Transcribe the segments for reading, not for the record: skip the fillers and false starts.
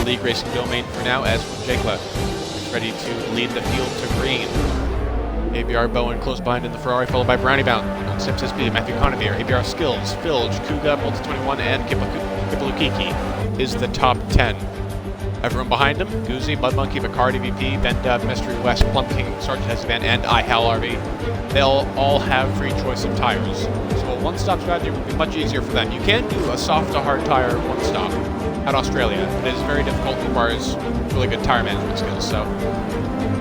League Racing domain for now as Jekla is ready to lead the field to green. ABR Bowen close behind in the Ferrari, followed by Brownie Bound, Sips SB, Matthew Conover, ABR Skills, Filge, Kuga, Bolts 21, and Kipalukiki is the top 10. Everyone behind him, Goozy, Mud Monkey, Bacardi VP, Bendub, Mystery West, Plum King, Sergeant Hesivan, and iHal RV. They'll all have free choice of tires. So a one-stop strategy would be much easier for them. You can do a soft to hard tire one-stop at Australia. It is very difficult and requires really good tire management skills. So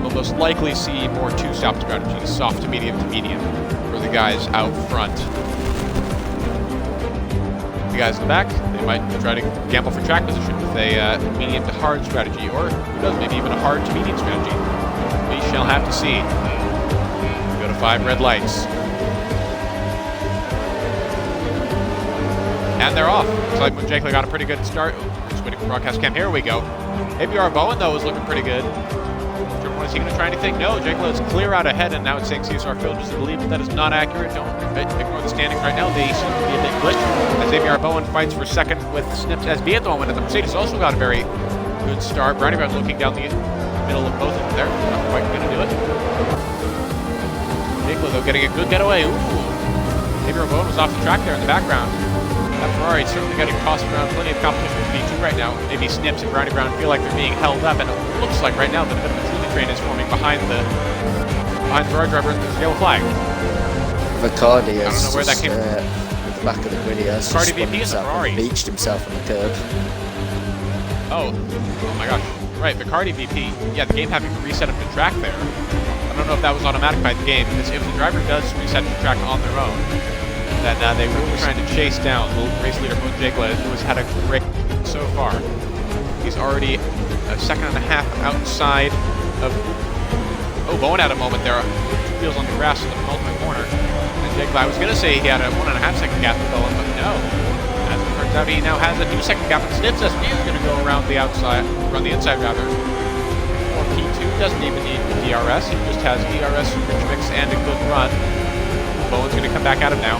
we'll most likely see more two-stop strategies, soft to medium for the guys out front. The guys in the back, they might try to gamble for track position with a medium to hard strategy, or who knows, maybe even a hard to medium strategy. We shall have to see. Go to 5 red lights. And they're off. Looks like Jekla got a pretty good start. We're just waiting for broadcast cam. Here we go. ABR Bowen, though, is looking pretty good. Is he going to try anything? No, Jekla is clear out ahead, and now it's saying CSR Filge is to believe that is not accurate. Don't ignore the standings right now. They seem to be a bit glitched as ABR Bowen fights for second with Snips SB at the moment. And the Mercedes also got a very good start. Brownie Brown looking down the middle of both of them there. Not quite going to do it. Jekla, though, getting a good getaway. Ooh. ABR Bowen was off the track there in the background. That Ferrari is certainly getting tossed around. Plenty of competition with V2 right now. Maybe Snips and Brownie Brown feel like they're being held up, and it looks like right now that a bit of a truly train is forming behind the Ferrari driver in the yellow flag. Bacardi I don't know where that came from. At the back of the grid, he has Bacardi VP is a Ferrari. Beached himself on the curb. Oh my gosh. Right, Bacardi VP. Yeah, the game having to reset up the track there. I don't know if that was automatic by the game, because if the driver does reset the track on their own, then they were really trying to chase down the race leader, Moon Jekla, who has had a great so far. He's already a second and a half outside of... Oh, Bowen had a moment there. Wheels on the grass in the penultimate corner. And Jekla, I was going to say he had a 1.5 second gap with Bowen, but no. As it turns out, he now has a 2 second gap, and Snips SB is going to go around the outside, around the inside rather. Or P2 doesn't even need DRS. He just has DRS, rich mix, and a good run. Bowen's going to come back at him now.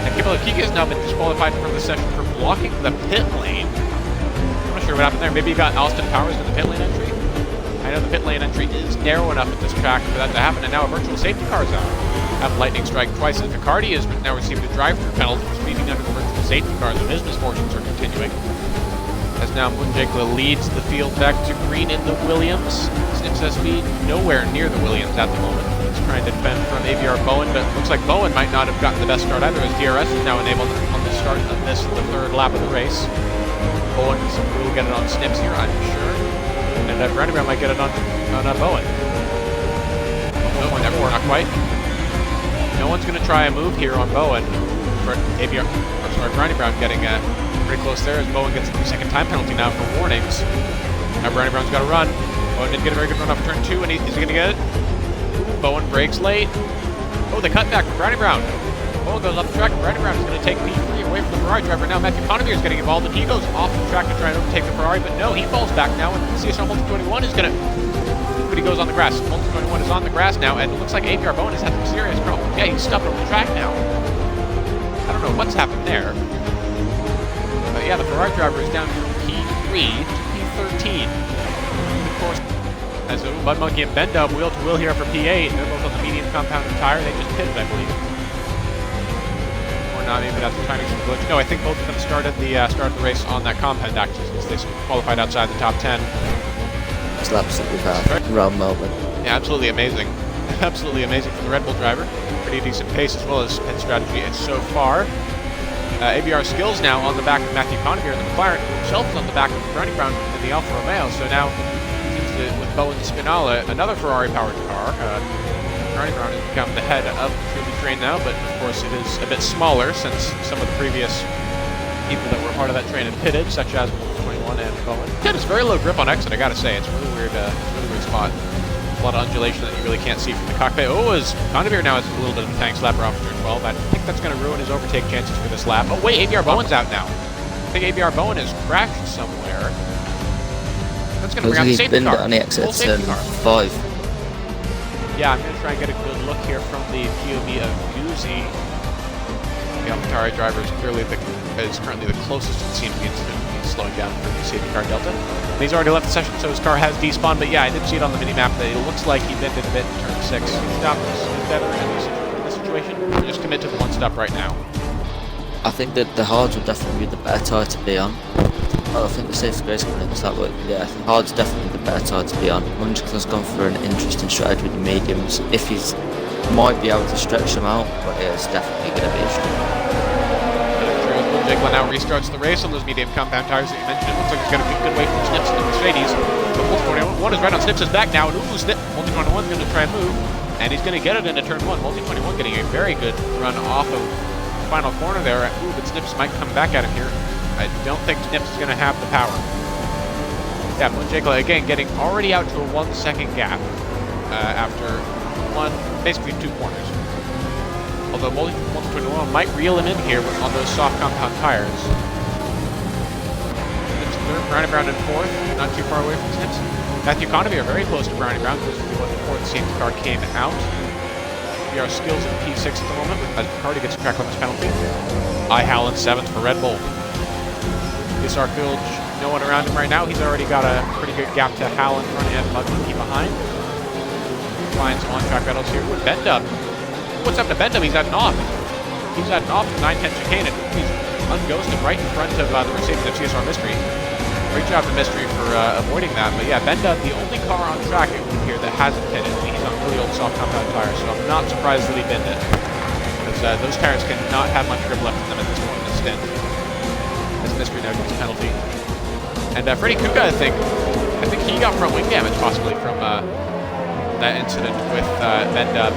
And Kipalukiki has now been disqualified from the session for blocking the pit lane. I'm not sure what happened there. Maybe he got Austin Powers in the pit lane entry? I know the pit lane entry is narrow enough at this track for that to happen, and now a virtual safety car is out. Have lightning strike twice, and Bacardi has now received a drive-through penalty for speeding under the virtual safety cars, and his misfortunes are continuing. As now Moon Jekla leads the field back to green in the Williams. Snips SB nowhere near the Williams at the moment. He's trying to defend from ABR Bowen, but it looks like Bowen might not have gotten the best start either, as DRS is now enabled on the start of the third lap of the race. Bowen will get it on Snips here, I'm sure. And Brownie Brown might get it on Bowen. No, therefore not quite. No one's going to try a move here on Bowen. For Brownie Brown getting pretty close there, as Bowen gets a 2-second time penalty now for warnings. Now Brownie Brown's got to run. Bowen didn't get a very good run off turn 2, and is he going to get it? Bowen breaks late. Oh, the cutback from Brownie Brown. Bowen goes off the track, and Brownie Brown is going to take P3 away from the Ferrari driver. Now Matthew Conover is getting involved, and he goes off the track to try and overtake the Ferrari, but no, he falls back now, and CSR Multi 21 is going to... But he goes on the grass. Multi 21 is on the grass now, and it looks like ABR Bowen has had some serious problems. Yeah, he's stuck on the track now. I don't know what's happened there. But yeah, the Ferrari driver is down from P3 to P13. Of course, as Mud Monkey and Bendub wheel to wheel here for P8. They're both on the medium compounded tire. They just pitted, I believe. Or not, maybe that's a timing glitch. No, I think both of them started the race on that compound actually, since they qualified outside the top 10. Slaps that we've had. Round moment. Yeah, absolutely amazing. Absolutely amazing from the Red Bull driver. Pretty decent pace as well as pit strategy. And so far, ABR Skills now on the back of Matthew Conover in the McLaren, himself is on the back of Brownie Brown in the Alfa Romeo. So now, with Bowen Spinala, another Ferrari-powered car. Brownie Brown has become the head of the train now, but of course it is a bit smaller since some of the previous people that were part of that train had pitted, such as 21 and Bowen. Yeah, it's very low grip on exit, I gotta say. It's a really weird spot. A lot of undulation that you really can't see from the cockpit. Oh, as Conover now has a little bit of a tank slapper off turn 12. I think that's going to ruin his overtake chances for this lap. Oh wait, ABR Bowen's out now. I think ABR Bowen has crashed somewhere. That's going to bring out the safety car. On the exit, 5. Yeah, I'm going to try and get a good look here from the POV of Goozy. The AlphaTauri driver is currently the closest, it seems, to the incident. slowing down for the safety car Delta. And he's already left the session, so his car has despawned, but yeah, I did see it on the mini-map that it looks like he bended a bit in turn 6. Stop is better in this situation, or just commit to the one stop right now. I think that the hards would definitely be the better tire to be on. I think the safety car is coming into that, but yeah, I think hard's definitely the better tire to be on. Munchkin's gone for an interesting strategy with the mediums. If he's might be able to stretch them out, but it's definitely going to be a struggle. Jigla now restarts the race on those medium compound tires that you mentioned. It looks like he's got a good way from Snips in the Mercedes. But Multi-21 is right on Snips' back now. And ooh, Multi-21 is going to try and move. And he's going to get it into turn 1. Multi-21 getting a very good run off of the final corner there. Ooh, but Snips might come back at him here. I don't think Snips is going to have the power. Yeah, Jigla again getting already out to a 1 second gap after basically 2 corners. Although Multi-21 might reel him in here on those soft compound tires. Snips third, Brownie Brown in 4th, not too far away from Snips. Matthew Conover are very close to Brownie Brown because the 4th safety car came out. ABR Skills in P6 at the moment, as Bacardi gets a track limits penalty. iHal in 7th for Red Bull. Isar Filge, no one around him right now. He's already got a pretty good gap to Hal in front and Muggy behind. Finds on-track battles here with Bendub. What's up to Bendub? He's at an off. He's at an off to 910 chicane, and he's unghosted right in front of the Mercedes of CSR Mystery. Great job to Mystery for avoiding that. But yeah, Bendub, the only car on track here that hasn't pitted. He's on really old soft compound tires, so I'm not surprised that he binned it. Because those tires cannot have much grip left in them at this point in the stint. As Mystery now gets a penalty. And Freddy Kuga, I think he got front wing damage possibly from that incident with Bendub.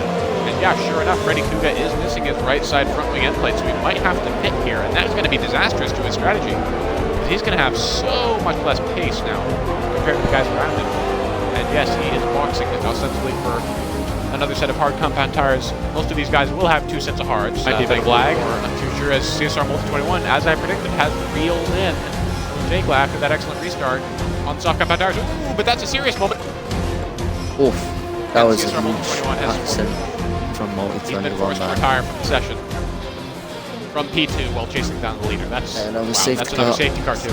And yeah, sure enough, Freddy Kuga is missing his right side front wing end plate, so he might have to pit here, and that's going to be disastrous to his strategy. Because he's going to have so much less pace now compared to the guys around him. And yes, he is boxing ostensibly for another set of hard compound tires. Most of these guys will have 2 sets of hards. Might be a bit of lag, or I'm too sure, as CSR Multi-21, as I predicted, has reeled in Jigla after that excellent restart on the soft compound tires. Ooh, but that's a serious moment. Oof, that was a CSR huge accident from Multi-21. He's been forced to retire from the session. From P2 while chasing down the leader. That's another safety car too.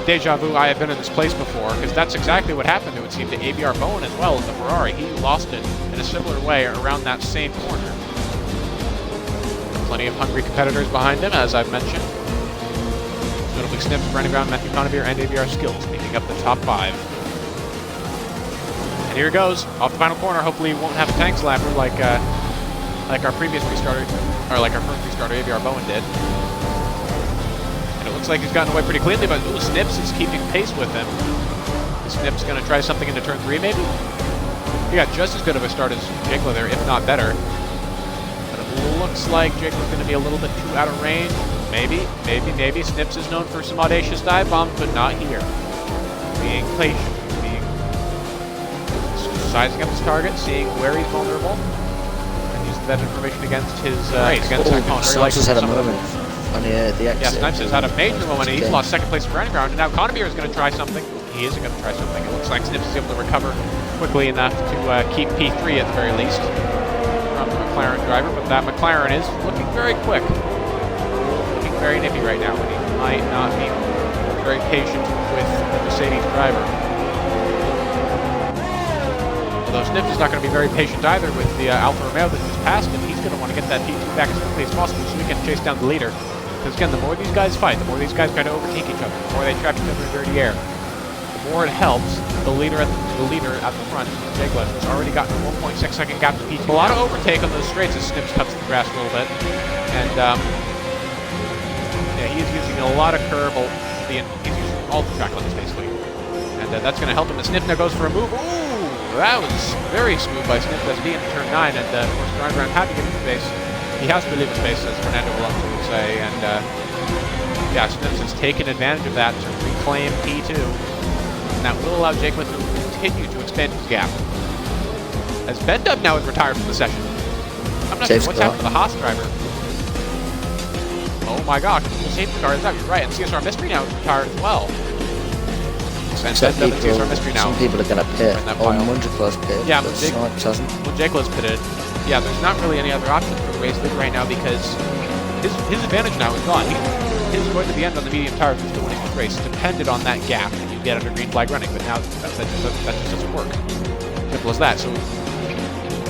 Deja vu, I have been in this place before, because that's exactly what happened, it would seem, to ABR Bowen as well in the Ferrari. He lost it in a similar way around that same corner. Plenty of hungry competitors behind him, as I've mentioned. Notably Snips, Brownie Brown, Matthew Conover, and ABR Skills making up the top 5. And here it goes, off the final corner. Hopefully he won't have a tank slammer like our previous restarter, or like our first restarter, ABR Bowen did. And it looks like he's gotten away pretty cleanly, but ooh, Snips is keeping pace with him. Is Snips going to try something into turn 3 maybe? He got just as good of a start as Jigla there, if not better. But it looks like Jigla's going to be a little bit too out of range. Maybe. Snips is known for some audacious dive bombs, but not here. Being patient, sizing up his target, seeing where he's vulnerable, and using that information against his opponent. Snipes has had a moment on the exit. Yeah, Snipes has had a major moment. He's lost second place to Brownie Brown, and now Conover is going to try something. He isn't going to try something. It looks like Snips is able to recover quickly enough to keep P3 at the very least from the McLaren driver, but that McLaren is looking very quick. Looking very nippy right now, and he might not be very patient with the Mercedes driver. Although Snips is not going to be very patient either with the Alfa Romeo that just passed him. He's going to want to get that P2 back as quickly as possible so he can chase down the leader. Because again, the more these guys fight, the more these guys try to overtake each other, the more they trap each other in dirty air, the more it helps the leader at the front, Jigla, who's already gotten a 1.6 second gap to P2. A lot of overtake on those straights as Snips cuts the grass a little bit. And yeah, he is using a lot of curve. He's using all the track limits basically. And that's going to help him. And Snips now goes for a move. Ooh! That was very smooth by Snips as being in turn 9, and of course Brownie Brown had to give him space. He has to leave him space, as Fernando Alonso would say, and yeah, Snips has taken advantage of that to reclaim P2, and that will allow Jigla to continue to expand his gap. As Bendub now is retired from the session. I'm not sure what's happened to the Haas driver. Oh my gosh, the safety car is out, you're right, and CSR Mystery now is retired as well. Some people are going to pit. Munchkin's pit. Yeah, Snipes hasn't. Well, Jigla's pitted. Yeah, there's not really any other option for the race leader right now because his advantage now is gone. His going to the end on the medium tires is still winning. race depended on that gap that you get under green flag running, but now that just doesn't work. Simple as that. So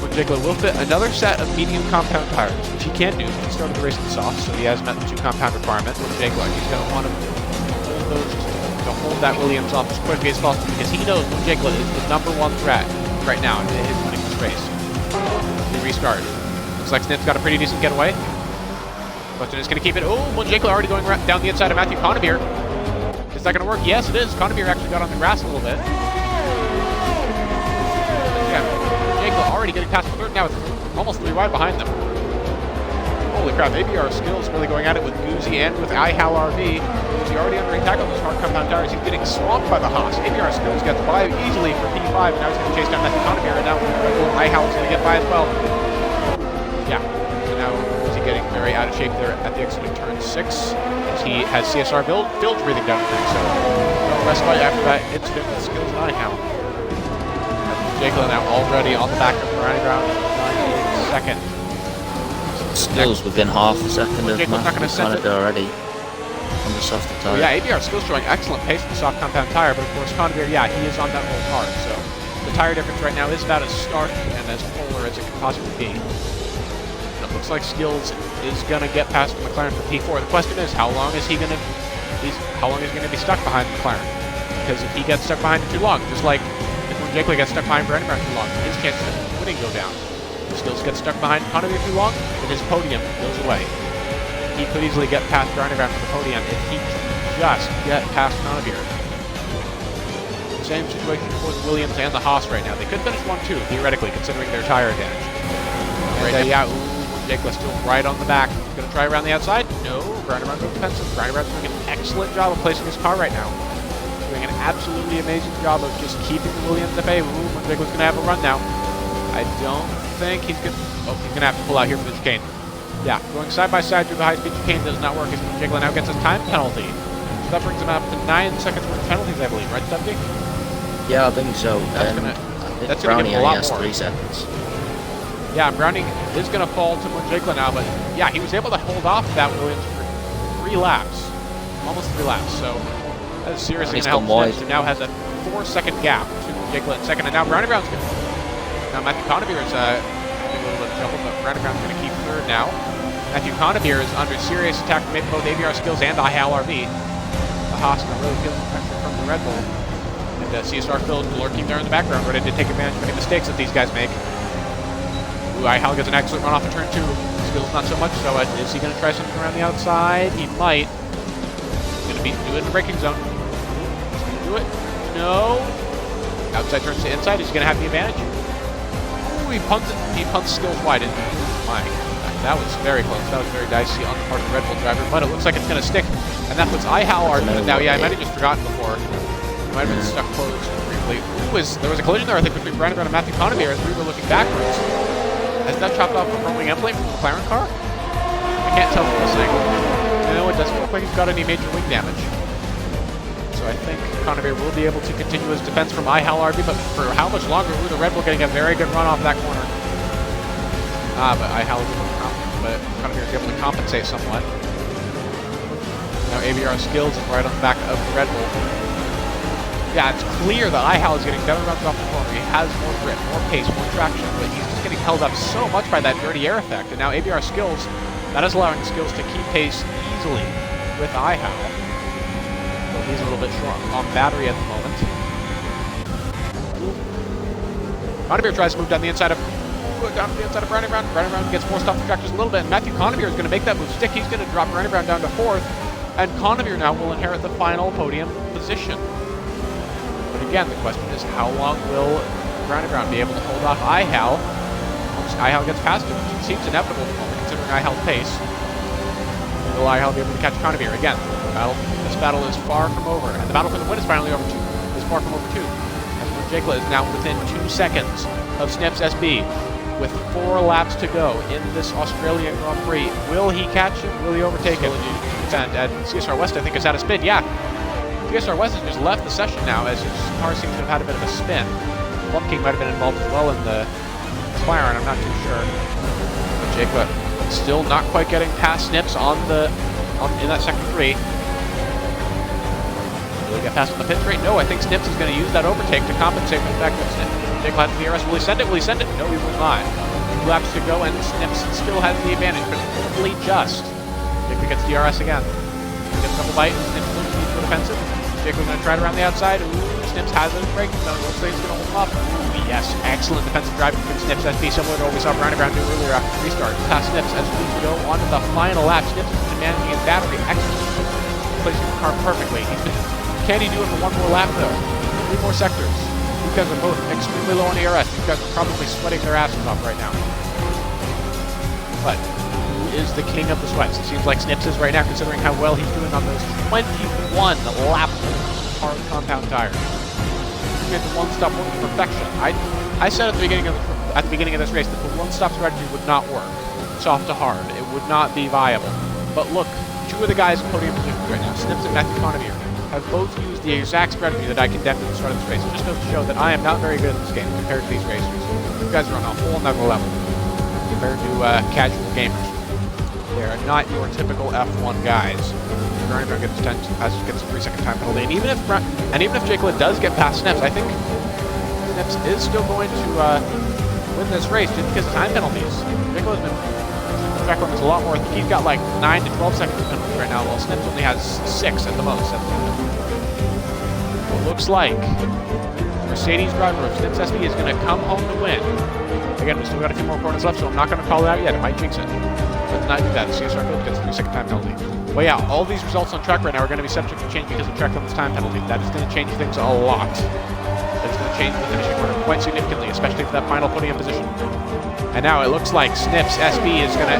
Monjaycla will fit another set of medium compound tires, which he can do. He started the race in the soft, so he has met the 2 compound requirement. Monjaycla, he's going to want to hold that Williams off as quickly as possible because he knows Monjaycla is the #1 threat right now in his winning this race. He restart. Looks like Snip's got a pretty decent getaway. Question is going to keep it. Oh, Monjaycla already going down the inside of Matthew Conover. Is that going to work? Yes, it is. Conover actually got on the grass a little bit. Yeah, Monjaycla already getting past the third now. It's almost 3 wide behind them. Holy crap, ABR Skills really going at it with Goozy and with iHal RV. Goozy already under attack on those hard compound tires. He's getting swamped by the Haas. ABR Skills gets by easily for P5, and now he's going to chase down Matthew Conover, and now iHal is going to get by as well. Yeah, so now Goozy getting very out of shape there at the exit of turn 6, as he has CSR build breathing down the thing, so no respite after that incident with Skills and iHal. Monjaycla now already on the back of Ryan Brown, 98 seconds. Skills within half a second of Matthew Conover already on the softer tire. Yeah, ABR Skills showing excellent pace with the soft compound tire, but of course Conover, yeah, he is on that whole hard, so the tire difference right now is about as stark and as polar as it can possibly be. And it looks like Skills is going to get past McLaren for P4. The question is, how long is he going to be stuck behind McLaren? Because if he gets stuck behind it too long, just like if Monjaycla gets stuck behind Brandon Brown too long, his chances of winning go down. If Skills gets stuck behind Conover too long, then his podium goes away. He could easily get past Brandon Brown for the podium if he can just get past Conover. Same situation for the Williams and the Haas right now. They could finish 1-2, theoretically, considering their tire advantage. And, yeah, Monjaycla still right on the back. He's going to try around the outside. No, Brandon Brown goes defensive. Brandon Brown's doing an excellent job of placing his car right now. Doing an absolutely amazing job of just keeping the Williams at bay. Monjaycla's going to have a run now. I don't think he's going to... Oh, he's going to have to pull out here for the chicane. Yeah, going side by side through the high-speed chicane does not work as Monjaycla now gets his time penalty. So that brings him up to 9 seconds worth of penalties, I believe. Right, Stephanie? Yeah, I think so. That's going to give him a lot more. 3 seconds. Yeah, Browning is going to fall to Monjaycla now, but yeah, he was able to hold off that Williams for 3 laps. Almost 3 laps, so that is seriously going to help Snips, who now has a 4-second gap to Monjaycla in second, and now Brownie Brown's going to... Now Matthew Conover is having a little bit of trouble, but Brownie Brown's going to keep third now. Matthew Conover is under serious attack from both ABR Skills and iHal RV. The Haas are really feeling the pressure from the Red Bull. And CSR Phil lurking there in the background, ready to take advantage of any mistakes that these guys make. Ooh, iHal gets an excellent run off of turn 2. Skills not so much, so is he going to try something around the outside? He might. He's going to do it in the braking zone. He's going to do it. No. Outside turns to inside. He's going to have the advantage. Ooh, he punts it. He punts Skills wide in. My God, that was very close. That was very dicey on the part of the Red Bull driver, but it looks like it's going to stick. And that puts iHal now. Yeah, I might have just forgotten before. Might have been stuck closed briefly. There was a collision there, I think, between Brandon Brown and Matthew Conover as we were looking backwards. Has that chopped off a rolling end plate from the McLaren car? I can't tell from this angle. No, it doesn't look like he's got any major wing damage. So I think Conover will be able to continue his defense from iHal RV, but for how much longer? Ooh, the Red Bull getting a very good run off that corner. But iHal is able to but Conover is able to compensate somewhat. Now ABR Skills is right on the back of the Red Bull. Yeah, it's clear that iHal is getting better runs off the corner. He has more grip, more pace, more traction, but he's just getting held up so much by that dirty air effect. And now ABR Skills, that is allowing Skills to keep pace easily with iHal. So he's a little bit short on battery at the moment. Conover tries to move down the inside of Brandon Brown. Brandon Brown gets forced off the track just a little bit, and Matthew Conover is going to make that move stick. He's going to drop Brandon Brown down to 4th, and Conover now will inherit the final podium position. But again, the question is, how long will Brandon Brown be able to hold off iHal once iHal gets past him? It seems inevitable at the moment, considering iHal's pace. Will iHal be able to catch Conover? Again, this battle is far from over, and the battle for the win is finally over too. Is far from over too. As Monjaycla is now within 2 seconds of Snips SB, with 4 laps to go in this Australian Grand Prix. Will he catch him? Will he overtake him? And CSR West, I think, is at a spin. Yeah. CSR West has just left the session now as his car seems to have had a bit of a spin. Plum King might have been involved as well in the McLaren, I'm not too sure. But Monjaycla still not quite getting past Snips in that second 3. Will he get past on the pit straight? No, I think Snips is going to use that overtake to compensate for the fact that Jekyll has the DRS. Will he send it? Will he send it? No, he will not. 2 laps to go, and Snips still has the advantage, but only just. Jekyll gets DRS again. He gets a double bite. Snips looks to go defensive. Jekyll going to try it around the outside. Ooh, Snips has those brakes. No, looks like he's going to hold him up. Ooh, yes, excellent defensive driving from Snips SP, similar to what we saw Brownie Brown do earlier after the restart. Past Snips as we go on to the final lap. Snips is managing his battery excellent, placing the car perfectly. Can he do it for one more lap though? 3 more sectors. These guys are both extremely low on ERS. These guys are probably sweating their asses off right now. But who is the king of the sweats? It seems like Snips is right now, considering how well he's doing on those 21 lap hard compound tires. Get the one-stop work perfection. I said at the beginning of this race that the one-stop strategy would not work. Soft to hard. It would not be viable. But look, 2 of the guys in podium positions right now, Snips and Matthew Conavier, have both used the exact strategy that I condemned at the start of this race. It just goes to show that I am not very good at this game compared to these racers. You guys are on a whole nother level compared to casual gamers. They are not your typical F1 guys. Brownie Brown gets a 3-second time penalty, and even if Jekyll does get past Snips, I think Snips is still going to win this race just because of time penalties. Jekyll has been track record is a lot more. I think he's got like 9 to 12 seconds penalties right now, while Snips only has 6 at the most. It looks like Mercedes driver of Snips SP is going to come home to win. Again, we still got a few more corners left, so I'm not going to call it out yet. It might jinx it. Let's not do that. CSR Field gets a 3-second time penalty. Well, yeah, all these results on track right now are going to be subject to change because of track limits time penalty. That is going to change things a lot. That is going to change the finishing order quite significantly, especially for that final podium position. And now it looks like Snips SB is going to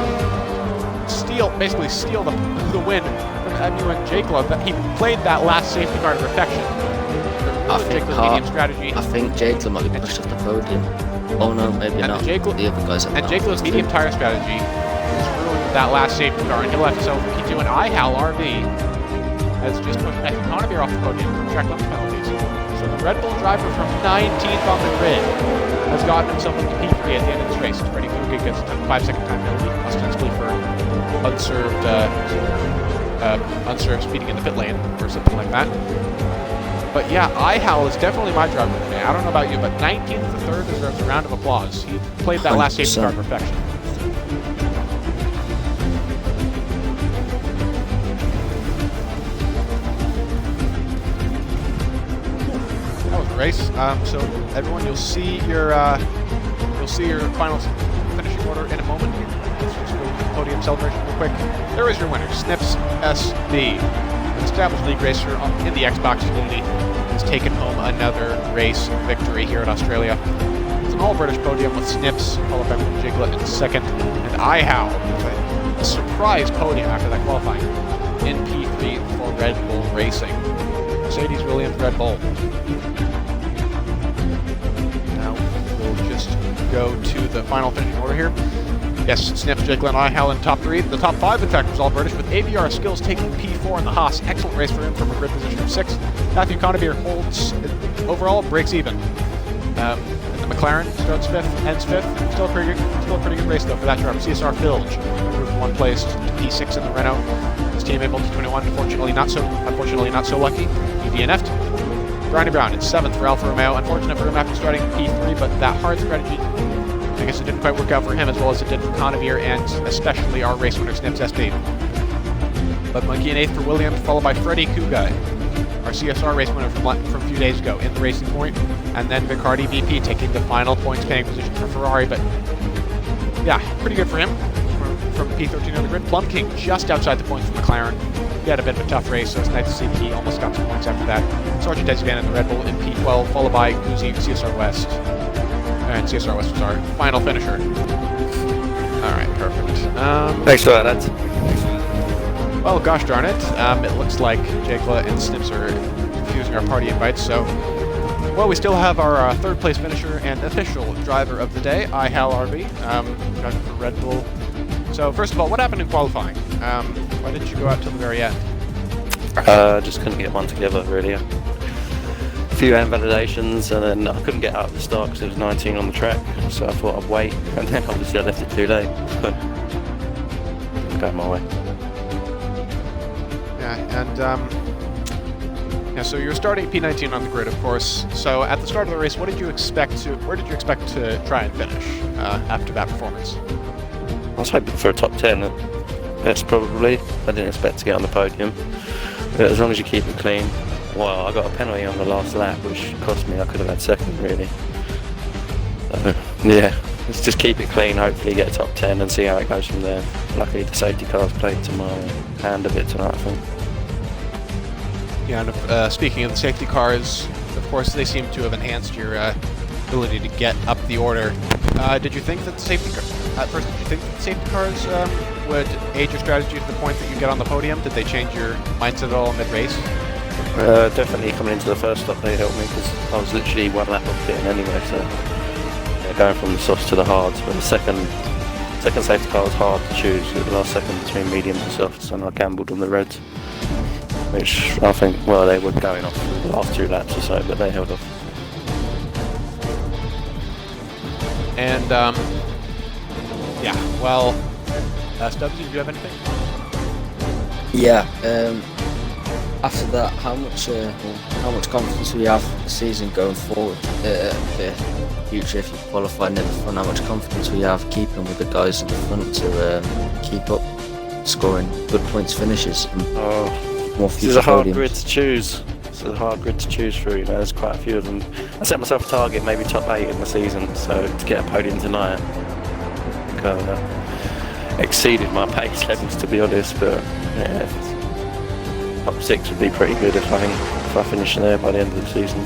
basically steal the win from Emu and Jekyll. He played that last safety car to perfection. I think medium strategy. I think Jekyll might be pushed off the podium. Oh no, maybe not. The other guys have. And Jekyll's medium tire strategy is ruined that last safety car, and he'll have to sell for P2. And IHAL RV has just pushed Matthew Conavier off the podium for track limit penalties. So the Red Bull driver from 19th on the grid has gotten himself into P3 at the end of this race. Freddie Kuga gets a 5-second time penalty, ostensibly for unserved speeding in the pit lane or something like that. But yeah, IHAL is definitely my driver today. I don't know about you, but 19th to 3rd deserves a round of applause. He played that last safety car to perfection. That was a race. So everyone, you'll see your final finishing order in a moment. Let's just go to the podium celebration real quick. There is your winner, Snips SB. An established league racer in the Xbox community, has taken home another race victory here in Australia. It's an all-British podium with Snips, followed by Jiglet in second, and IHAL with a surprise podium after that qualifying in P3 for Red Bull Racing. Mercedes, Williams, Red Bull. Now we'll just go to the final finishing order here. Yes, Snips, Jekyll, and IHAL in top 3. The top 5, in fact, was all British, with AVR Skills taking P4 in the Haas. Excellent race for him from a grid position of 6. Matthew Conavier holds, overall, breaks even. And the McLaren starts 5th, ends 5th. Still a pretty good race, though, for that driver. CSR Filge improved 1 place to P6 in the Renault. His teammate Multi21, unfortunately not so lucky. He DNF'd. Brownie Brown in 7th for Alfa Romeo. Unfortunate for him after starting P3, but that hard strategy, I guess it didn't quite work out for him as well as it did for Conavier and especially our race winner Snips SP. But Monkey in 8th for Williams, followed by Freddie Kuga, our CSR race winner from a few days ago in the Racing Point, and then Vicardi VP taking the final points paying position for Ferrari. But yeah, pretty good for him from P13 on the grid. Plum King just outside the points from McLaren. He had a bit of a tough race, so it's nice to see he almost got some points after that. Sergeant Desivan in the Red Bull in P12, followed by Guzzi CSR West. And CSR West was our final finisher. Alright, perfect. Thanks for that, Ed. Well, gosh darn it. It looks like Jekyll and Snips are refusing our party invites, so... Well, we still have our 3rd place finisher and official driver of the day, IHAL RB, driver for Red Bull. So, first of all, what happened in qualifying? Why didn't you go out till the very end? Just couldn't get one together, really. A few invalidations, and then I couldn't get out at the start because there was 19 on the track, so I thought I'd wait, and then obviously I left it too late. Didn't go my way. Yeah, and Yeah, so you're starting P19 on the grid, of course. So at the start of the race, where did you expect to try and finish after that performance? I was hoping for a top 10 at best, probably. I didn't expect to get on the podium. But as long as you keep it clean. Well, I got a penalty on the last lap, which cost me. I could have had second, really. So, yeah, let's just keep it clean, hopefully get a top 10 and see how it goes from there. Luckily, the safety cars played to my hand a bit tonight, I think. Yeah, and speaking of the safety cars, of course, they seem to have enhanced your ability to get up the order. Did you think that the safety at first, did you think that the safety cars would aid your strategy to the point that you get on the podium? Did they change your mindset at all mid-race? Definitely coming into the first stop, they helped me because I was literally one lap off pitting anyway, so yeah, going from the softs to the hards. But the second safety car was hard to choose at the last second between mediums and softs, and I gambled on the reds, which I think, well, they were going off the last 2 laps or so, but they held off. And yeah, well, Stubbs, did you have anything? Yeah. After that, how much confidence do you have for the season going forward? The future, if you qualify never fun, how much confidence we have keeping with the guys in the front to keep up scoring good points finishes and more This future is a hard podiums? grid to choose. It's a hard grid to choose through. You know, there's quite a few of them. I set myself a target, maybe top 8 in the season, so to get a podium tonight, I think, exceeded my pace levels, to be honest. But yeah, top 6 would be pretty good if I finish there by the end of the season.